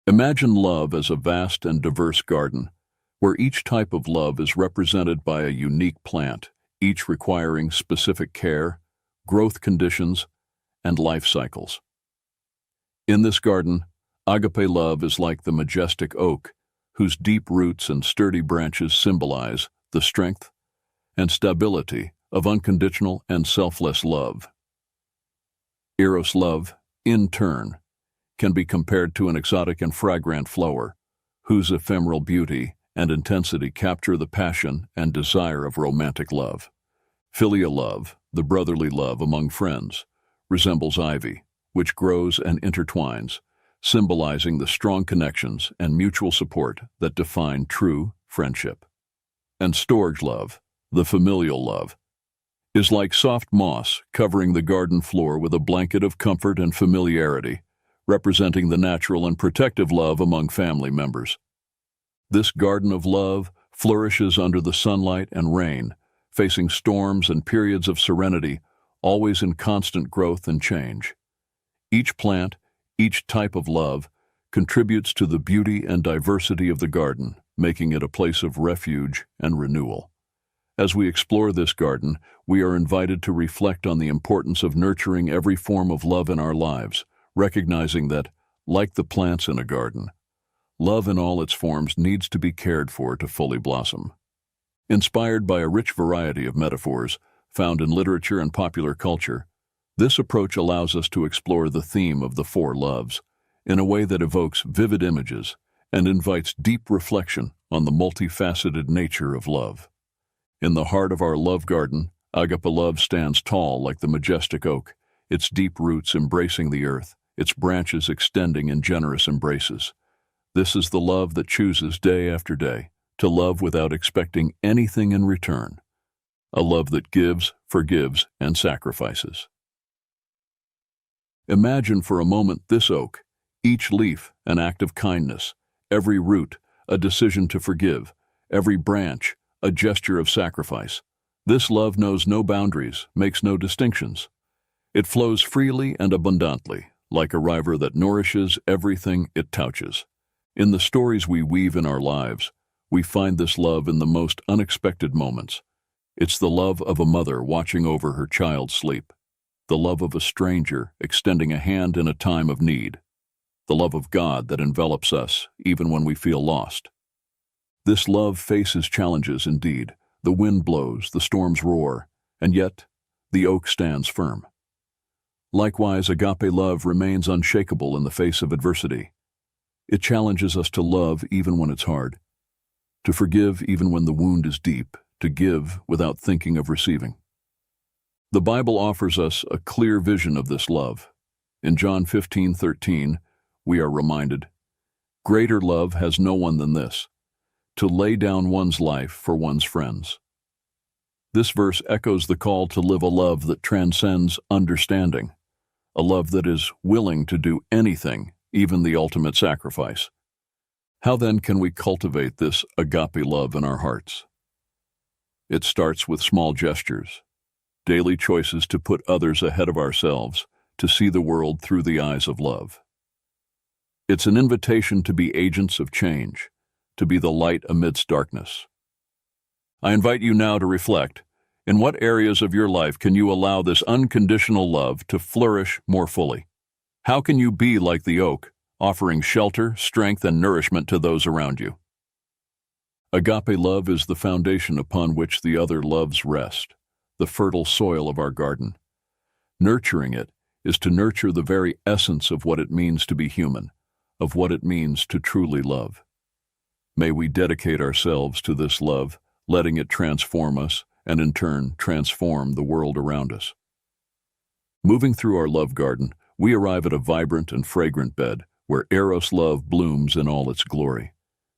Imagine love as a vast and diverse garden, where each type of love is represented by a unique plant, each requiring specific care, growth conditions, and life cycles. In this garden, agape love is like the majestic oak, whose deep roots and sturdy branches symbolize the strength and stability of unconditional and selfless love. Eros love, in turn, can be compared to an exotic and fragrant flower, whose ephemeral beauty and intensity capture the passion and desire of romantic love. Filial love, the brotherly love among friends, resembles ivy, which grows and intertwines, symbolizing the strong connections and mutual support that define true friendship. And storge love, the familial love, is like soft moss covering the garden floor with a blanket of comfort and familiarity, representing the natural and protective love among family members. This garden of love flourishes under the sunlight and rain, facing storms and periods of serenity, always in constant growth and change. Each plant, each type of love, contributes to the beauty and diversity of the garden, making it a place of refuge and renewal. As we explore this garden, we are invited to reflect on the importance of nurturing every form of love in our lives, recognizing that, like the plants in a garden, love in all its forms needs to be cared for to fully blossom. Inspired by a rich variety of metaphors found in literature and popular culture, this approach allows us to explore the theme of the four loves in a way that evokes vivid images and invites deep reflection on the multifaceted nature of love. In the heart of our love garden, agape love stands tall like the majestic oak, its deep roots embracing the earth, its branches extending in generous embraces. This is the love that chooses day after day to love without expecting anything in return, a love that gives, forgives, and sacrifices. Imagine for a moment this oak, each leaf an act of kindness, every root a decision to forgive, every branch a gesture of sacrifice. This love knows no boundaries, makes no distinctions. It flows freely and abundantly, like a river that nourishes everything it touches. In the stories we weave in our lives, we find this love in the most unexpected moments. It's the love of a mother watching over her child's sleep, the love of a stranger extending a hand in a time of need, the love of God that envelops us even when we feel lost. This love faces challenges indeed. The wind blows, the storms roar, and yet the oak stands firm. Likewise, agape love remains unshakable in the face of adversity. It challenges us to love even when it's hard, to forgive even when the wound is deep, to give without thinking of receiving. The Bible offers us a clear vision of this love. In John 15:13, we are reminded, "Greater love has no one than this, to lay down one's life for one's friends." This verse echoes the call to live a love that transcends understanding, a love that is willing to do anything, even the ultimate sacrifice. How then can we cultivate this agape love in our hearts? It starts with small gestures, daily choices to put others ahead of ourselves, to see the world through the eyes of love. It's an invitation to be agents of change, to be the light amidst darkness. I invite you now to reflect. In what areas of your life can you allow this unconditional love to flourish more fully? How can you be like the oak, offering shelter, strength, and nourishment to those around you? Agape love is the foundation upon which the other loves rest, the fertile soil of our garden. Nurturing it is to nurture the very essence of what it means to be human, of what it means to truly love. May we dedicate ourselves to this love, letting it transform us and in turn transform the world around us. Moving through our love garden, we arrive at a vibrant and fragrant bed where Eros love blooms in all its glory.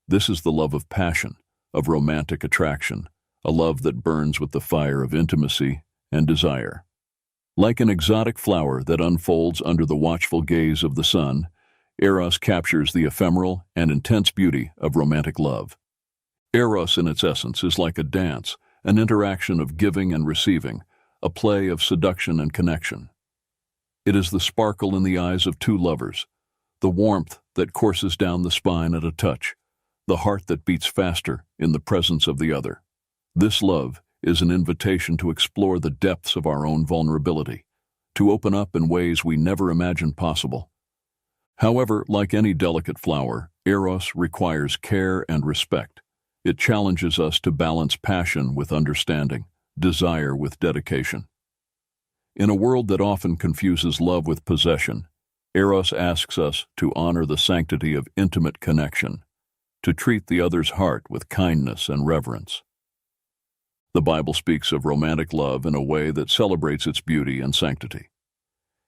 This is the love of passion, of romantic attraction, a love that burns with the fire of intimacy and desire. Like an exotic flower that unfolds under the watchful gaze of the sun, Eros captures the ephemeral and intense beauty of romantic love. Eros in its essence is like a dance, an interaction of giving and receiving, a play of seduction and connection. It is the sparkle in the eyes of two lovers, the warmth that courses down the spine at a touch, the heart that beats faster in the presence of the other. This love is an invitation to explore the depths of our own vulnerability, to open up in ways we never imagined possible. However, like any delicate flower, Eros requires care and respect. It challenges us to balance passion with understanding, desire with dedication. In a world that often confuses love with possession, Eros asks us to honor the sanctity of intimate connection, to treat the other's heart with kindness and reverence. The Bible speaks of romantic love in a way that celebrates its beauty and sanctity.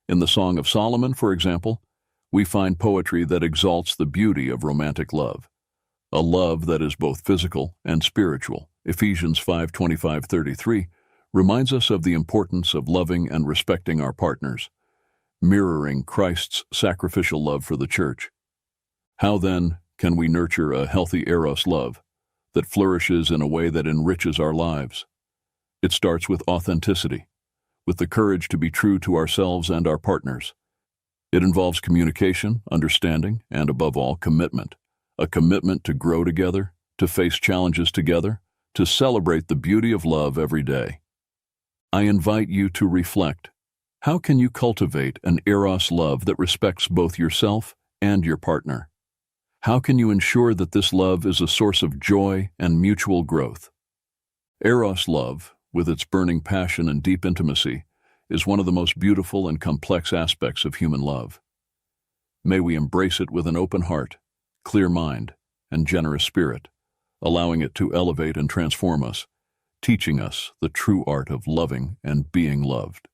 In the Song of Solomon, for example, we find poetry that exalts the beauty of romantic love, a love that is both physical and spiritual. Ephesians 5:25-33 reminds us of the importance of loving and respecting our partners, mirroring Christ's sacrificial love for the church. How then can we nurture a healthy Eros love that flourishes in a way that enriches our lives? It starts with authenticity, with the courage to be true to ourselves and our partners. It involves communication, understanding, and above all, commitment. A commitment to grow together, to face challenges together, to celebrate the beauty of love every day. I invite you to reflect. How can you cultivate an Eros love that respects both yourself and your partner? How can you ensure that this love is a source of joy and mutual growth? Eros love, with its burning passion and deep intimacy, is one of the most beautiful and complex aspects of human love. May we embrace it with an open heart, clear mind, and generous spirit, allowing it to elevate and transform us, teaching us the true art of loving and being loved.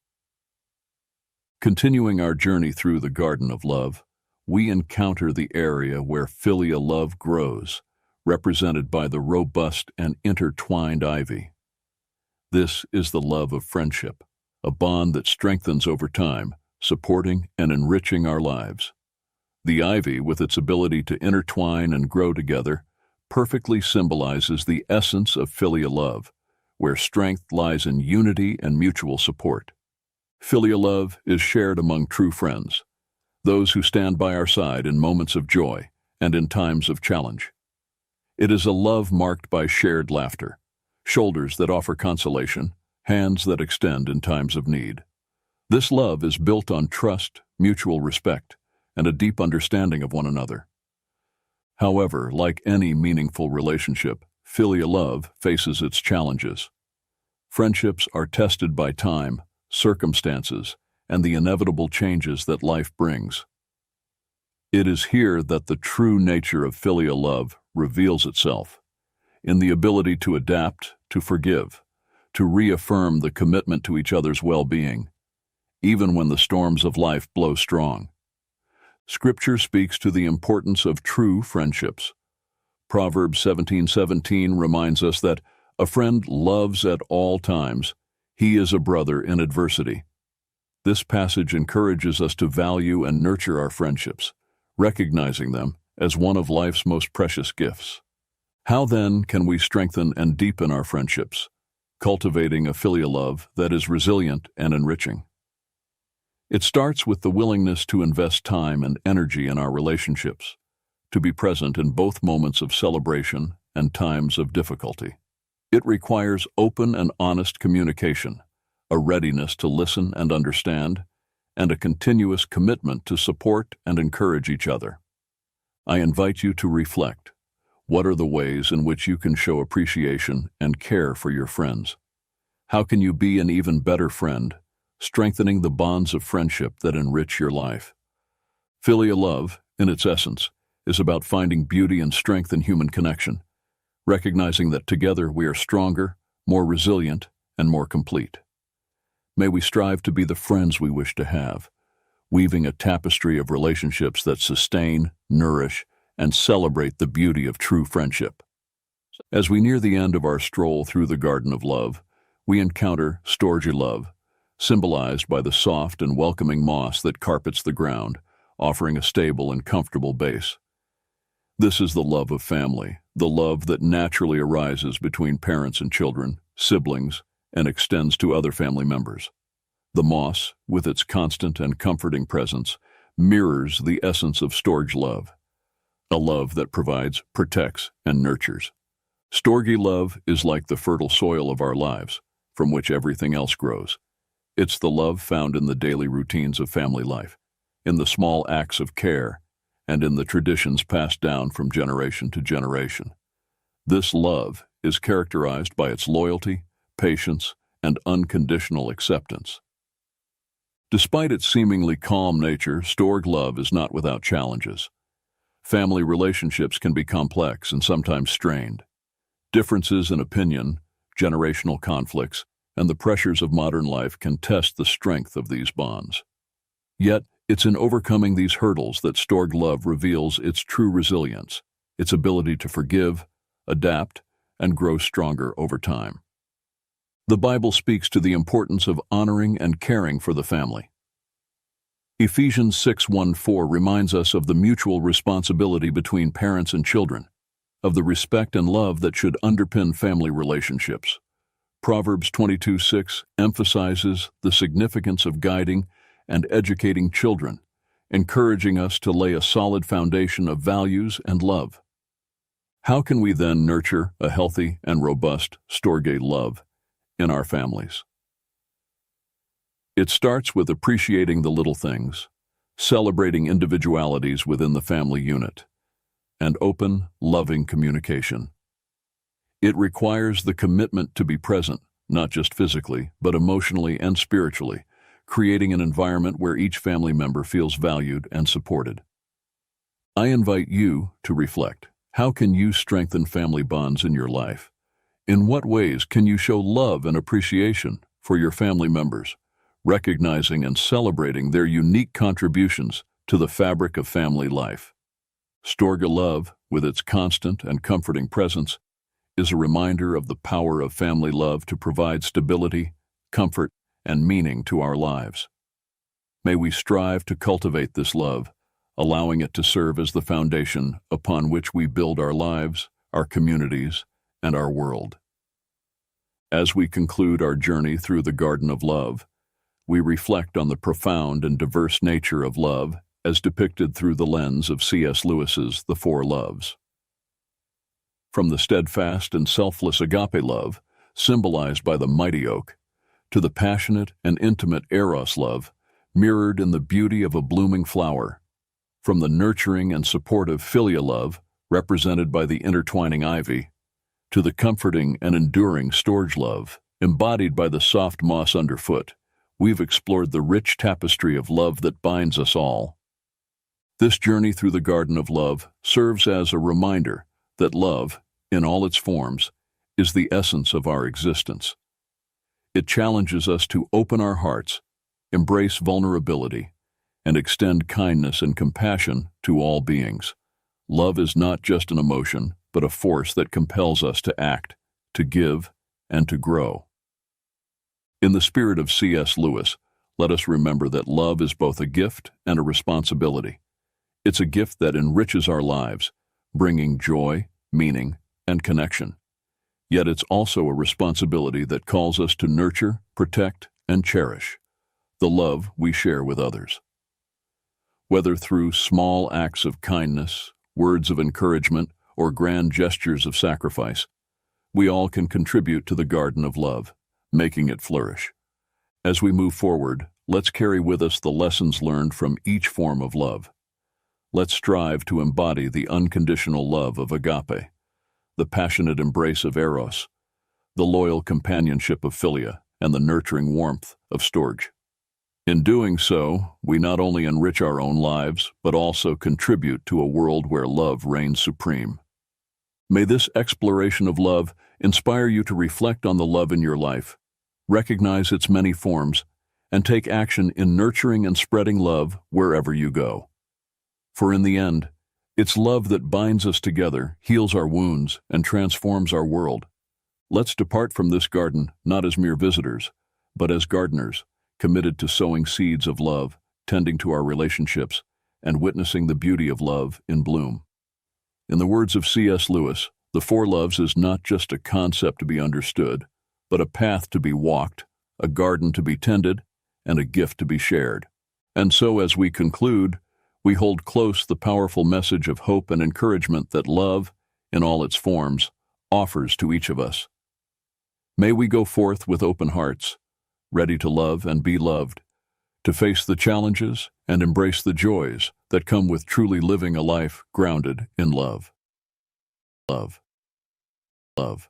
Continuing our journey through the garden of love, we encounter the area where filial love grows, represented by the robust and intertwined ivy. This is the love of friendship, a bond that strengthens over time, supporting and enriching our lives. The ivy, with its ability to intertwine and grow together, perfectly symbolizes the essence of filial love, where strength lies in unity and mutual support. Filial love is shared among true friends, those who stand by our side in moments of joy and in times of challenge. It is a love marked by shared laughter, shoulders that offer consolation, hands that extend in times of need. This love is built on trust, mutual respect, and a deep understanding of one another. However, like any meaningful relationship, filial love faces its challenges. Friendships are tested by time, circumstances, and the inevitable changes that life brings. It is here that the true nature of filial love reveals itself, in the ability to adapt, to forgive, to reaffirm the commitment to each other's well-being, even when the storms of life blow strong. Scripture speaks to the importance of true friendships. Proverbs 17:17 reminds us that a friend loves at all times. He is a brother in adversity. This passage encourages us to value and nurture our friendships, recognizing them as one of life's most precious gifts. How then can we strengthen and deepen our friendships, cultivating a filial love that is resilient and enriching? It starts with the willingness to invest time and energy in our relationships, to be present in both moments of celebration and times of difficulty. It requires open and honest communication, a readiness to listen and understand, and a continuous commitment to support and encourage each other. I invite you to reflect. What are the ways in which you can show appreciation and care for your friends? How can you be an even better friend, strengthening the bonds of friendship that enrich your life? Filial love, in its essence, is about finding beauty and strength in human connection, recognizing that together we are stronger, more resilient, and more complete. May we strive to be the friends we wish to have, weaving a tapestry of relationships that sustain, nourish, and celebrate the beauty of true friendship. As we near the end of our stroll through the garden of love, we encounter storge love, symbolized by the soft and welcoming moss that carpets the ground, offering a stable and comfortable base. This is the love of family, the love that naturally arises between parents and children, siblings, and extends to other family members. The moss, with its constant and comforting presence, mirrors the essence of storge love, a love that provides, protects, and nurtures. Storge love is like the fertile soil of our lives, from which everything else grows. It's the love found in the daily routines of family life, in the small acts of care, and in the traditions passed down from generation to generation. This love is characterized by its loyalty, patience, and unconditional acceptance. Despite its seemingly calm nature, storge love is not without challenges. Family relationships can be complex and sometimes strained. Differences in opinion, generational conflicts, and the pressures of modern life can test the strength of these bonds. Yet, it's in overcoming these hurdles that storge love reveals its true resilience, its ability to forgive, adapt, and grow stronger over time. The Bible speaks to the importance of honoring and caring for the family. Ephesians 6:1-4 reminds us of the mutual responsibility between parents and children, of the respect and love that should underpin family relationships. Proverbs 22:6 emphasizes the significance of guiding and educating children, encouraging us to lay a solid foundation of values and love. How can we then nurture a healthy and robust storge love in our families? It starts with appreciating the little things, celebrating individualities within the family unit, and open, loving communication. It requires the commitment to be present, not just physically, but emotionally and spiritually, creating an environment where each family member feels valued and supported. I invite you to reflect. How can you strengthen family bonds in your life? In what ways can you show love and appreciation for your family members, recognizing and celebrating their unique contributions to the fabric of family life? Storge love, with its constant and comforting presence, is a reminder of the power of family love to provide stability, comfort, and meaning to our lives. May we strive to cultivate this love, allowing it to serve as the foundation upon which we build our lives, our communities, and our world. As we conclude our journey through the Garden of Love, we reflect on the profound and diverse nature of love as depicted through the lens of C.S. Lewis's The Four Loves. From the steadfast and selfless agape love, symbolized by the mighty oak, to the passionate and intimate eros love, mirrored in the beauty of a blooming flower, from the nurturing and supportive philia love, represented by the intertwining ivy, to the comforting and enduring storge love, embodied by the soft moss underfoot, we've explored the rich tapestry of love that binds us all. This journey through the Garden of Love serves as a reminder that love, in all its forms, is the essence of our existence. It challenges us to open our hearts, embrace vulnerability, and extend kindness and compassion to all beings. Love is not just an emotion, but a force that compels us to act, to give, and to grow. In the spirit of C.S. Lewis, let us remember that love is both a gift and a responsibility. It's a gift that enriches our lives, bringing joy, meaning, and connection. Yet it's also a responsibility that calls us to nurture, protect, and cherish the love we share with others. Whether through small acts of kindness, words of encouragement, or grand gestures of sacrifice, we all can contribute to the Garden of Love, making it flourish. As we move forward, let's carry with us the lessons learned from each form of love. Let's strive to embody the unconditional love of agape, the passionate embrace of eros, the loyal companionship of philia, and the nurturing warmth of storge. In doing so, we not only enrich our own lives, but also contribute to a world where love reigns supreme. May this exploration of love inspire you to reflect on the love in your life, recognize its many forms, and take action in nurturing and spreading love wherever you go. For in the end, it's love that binds us together, heals our wounds, and transforms our world. Let's depart from this garden not as mere visitors, but as gardeners, committed to sowing seeds of love, tending to our relationships, and witnessing the beauty of love in bloom. In the words of C.S. Lewis, the Four Loves is not just a concept to be understood, but a path to be walked, a garden to be tended, and a gift to be shared. And so as we conclude, we hold close the powerful message of hope and encouragement that love, in all its forms, offers to each of us. May we go forth with open hearts, ready to love and be loved, to face the challenges and embrace the joys that come with truly living a life grounded in love. Love. Love.